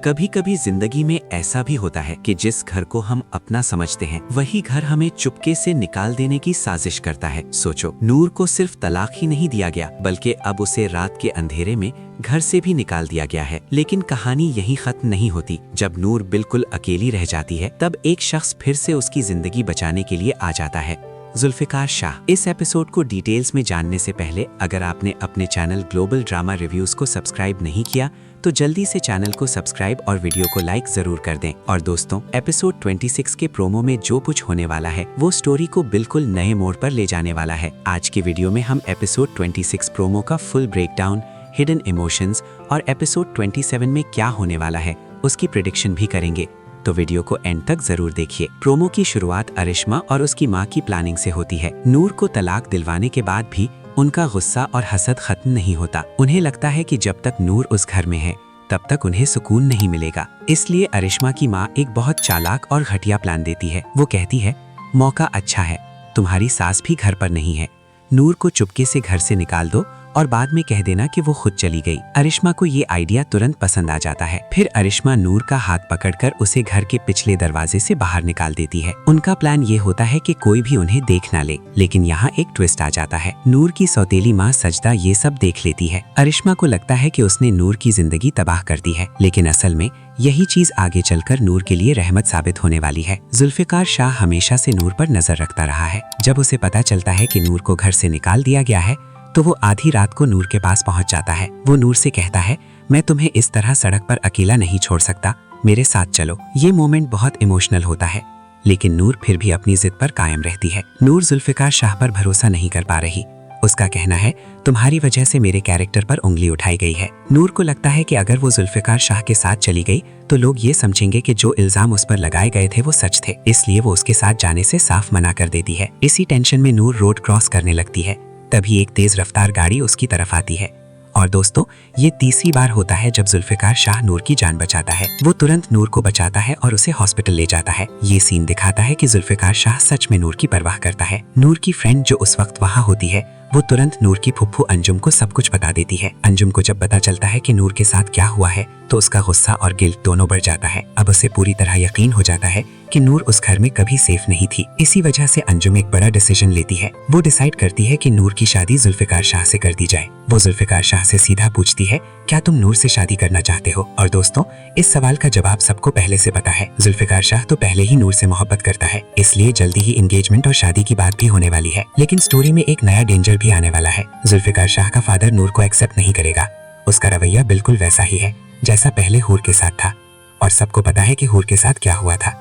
कभी कभी जिंदगी में ऐसा भी होता है कि जिस घर को हम अपना समझते हैं वही घर हमें चुपके से निकाल देने की साजिश करता है। सोचो, नूर को सिर्फ तलाक ही नहीं दिया गया बल्कि अब उसे रात के अंधेरे में घर से भी निकाल दिया गया है। लेकिन कहानी यहीं खत्म नहीं होती। जब नूर बिल्कुल अकेली रह जाती है तब एक शख्स फिर से उसकी जिंदगी बचाने के लिए आ जाता है, जुल्फिकार शाह। इस एपिसोड को डिटेल्स में जानने से पहले अगर आपने अपने चैनल ग्लोबल ड्रामा रिव्यूज को सब्सक्राइब नहीं किया तो जल्दी से चैनल को सब्सक्राइब और वीडियो को लाइक जरूर कर दें। और दोस्तों, एपिसोड 26 के प्रोमो में जो कुछ होने वाला है वो स्टोरी को बिल्कुल नए मोड़ पर ले जाने वाला है। आज की वीडियो में हम एपिसोड 26 प्रोमो का फुल ब्रेकडाउन, हिडन इमोशंस और एपिसोड 27 में क्या होने वाला है उसकी प्रेडिक्शन भी करेंगे, तो वीडियो को एंड तक जरूर देखिए। प्रोमो की शुरुआत अरिश्मा और उसकी माँ की प्लानिंग से होती है। नूर को तलाक दिलवाने के बाद भी उनका गुस्सा और हसद खत्म नहीं होता। उन्हें लगता है कि जब तक नूर उस घर में है तब तक उन्हें सुकून नहीं मिलेगा। इसलिए अरिश्मा की माँ एक बहुत चालाक और घटिया प्लान देती है। वो कहती है, मौका अच्छा है, तुम्हारी सास भी घर पर नहीं है, नूर को चुपके से घर से निकाल दो और बाद में कह देना कि वो खुद चली गई। अरिश्मा को ये आइडिया तुरंत पसंद आ जाता है। फिर अरिश्मा नूर का हाथ पकड़कर उसे घर के पिछले दरवाजे से बाहर निकाल देती है। उनका प्लान ये होता है कि कोई भी उन्हें देख ना ले। लेकिन यहाँ एक ट्विस्ट आ जाता है। नूर की सौतेली माँ सजदा ये सब देख लेती है। अरिश्मा को लगता है कि उसने नूर की जिंदगी तबाह कर दी है, लेकिन असल में यही चीज आगे चलकर नूर के लिए रहमत साबित होने वाली है। जुल्फिकार शाह हमेशा से नूर पर नजर रखता रहा है। जब उसे पता चलता है कि नूर को घर से निकाल दिया गया है तो वो आधी रात को नूर के पास पहुंच जाता है। वो नूर से कहता है, मैं तुम्हें इस तरह सड़क पर अकेला नहीं छोड़ सकता, मेरे साथ चलो। ये मोमेंट बहुत इमोशनल होता है, लेकिन नूर फिर भी अपनी जिद पर कायम रहती है। नूर जुल्फिकार शाह पर भरोसा नहीं कर पा रही। उसका कहना है, तुम्हारी वजह से मेरे कैरेक्टर पर उंगली उठाई गई है। नूर को लगता है कि अगर वो जुल्फिकार शाह के साथ चली गई तो लोग ये समझेंगे कि जो इल्जाम उस पर लगाए गए थे वो सच थे। इसलिए वो उसके साथ जाने से साफ मना कर देती है। इसी टेंशन में नूर रोड क्रॉस करने लगती है। तभी एक तेज रफ्तार गाड़ी उसकी तरफ आती है। और दोस्तों, ये तीसरी बार होता है जब जुल्फिकार शाह नूर की जान बचाता है। वो तुरंत नूर को बचाता है और उसे हॉस्पिटल ले जाता है। ये सीन दिखाता है कि जुल्फिकार शाह सच में नूर की परवाह करता है। नूर की फ्रेंड जो उस वक्त वहाँ होती है वो तुरंत नूर की फुफ्फू अंजुम को सब कुछ बता देती है। अंजुम को जब पता चलता है कि नूर के साथ क्या हुआ है तो उसका गुस्सा और गिल्ट दोनों बढ़ जाता है। अब उसे पूरी तरह यकीन हो जाता है कि नूर उस घर में कभी सेफ नहीं थी। इसी वजह से अंजुम एक बड़ा डिसीजन लेती है। वो डिसाइड करती है कि नूर की शादी जुल्फिकार शाह से कर दी जाए। वो जुल्फिकार शाह से सीधा पूछती है, क्या तुम नूर से शादी करना चाहते हो? और दोस्तों, इस सवाल का जवाब सबको पहले से पता है। जुल्फिकार शाह तो पहले ही नूर से मोहब्बत करता है, इसलिए जल्दी ही एंगेजमेंट और शादी की बात भी होने वाली है। लेकिन स्टोरी में एक नया डेंजर भी आने वाला है। जुल्फिकार शाह का फादर नूर को एक्सेप्ट नहीं करेगा। उसका रवैया बिल्कुल वैसा ही है जैसा पहले हूर के साथ था, और सबको पता है कि हूर के साथ क्या हुआ था।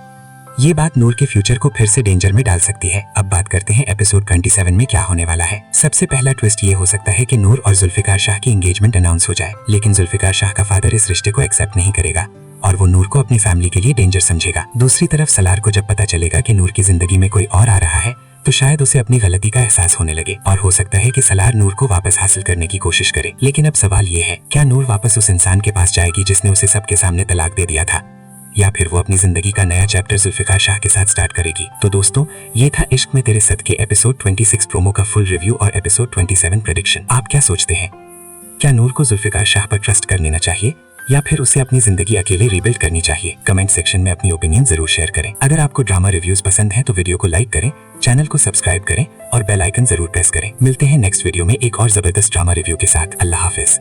ये बात नूर के फ्यूचर को फिर से डेंजर में डाल सकती है। अब बात करते हैं एपिसोड 27 में क्या होने वाला है। सबसे पहला ट्विस्ट ये हो सकता है कि नूर और जुल्फिकार शाह की एंगेजमेंट अनाउंस हो जाए, लेकिन जुल्फिकार शाह का फादर इस रिश्ते को एक्सेप्ट नहीं करेगा और वो नूर को अपनी फैमिली के लिए डेंजर समझेगा। दूसरी तरफ सलार को जब पता चलेगा कि नूर की जिंदगी में कोई और आ रहा है तो शायद उसे अपनी गलती का एहसास होने लगे और हो सकता है कि सलार नूर को वापस हासिल करने की कोशिश करे। लेकिन अब सवाल ये है, क्या नूर वापस उस इंसान के पास जाएगी जिसने उसे सबके सामने तलाक दे दिया था, या फिर वो अपनी जिंदगी का नया चैप्टर जुल्फिकार शाह के साथ स्टार्ट करेगी? तो दोस्तों, ये था इश्क में तेरे सदके एपिसोड 26 प्रोमो का फुल रिव्यू और एपिसोड 27 प्रेडिक्शन। आप क्या सोचते हैं? क्या नूर को जुल्फिकार शाह पर ट्रस्ट कर लेना चाहिए या फिर उसे अपनी जिंदगी अकेले रीबिल्ड करनी चाहिए? कमेंट सेक्शन में अपनी ओपिनियन जरूर शेयर करें। अगर आपको ड्रामा रिव्यूज पसंद है तो वीडियो को लाइक करें, चैनल को सब्सक्राइब करें और बेल आइकन जरूर प्रेस करें। मिलते हैं नेक्स्ट वीडियो में एक और जबरदस्त ड्रामा रिव्यू के साथ। अल्लाह हाफिज।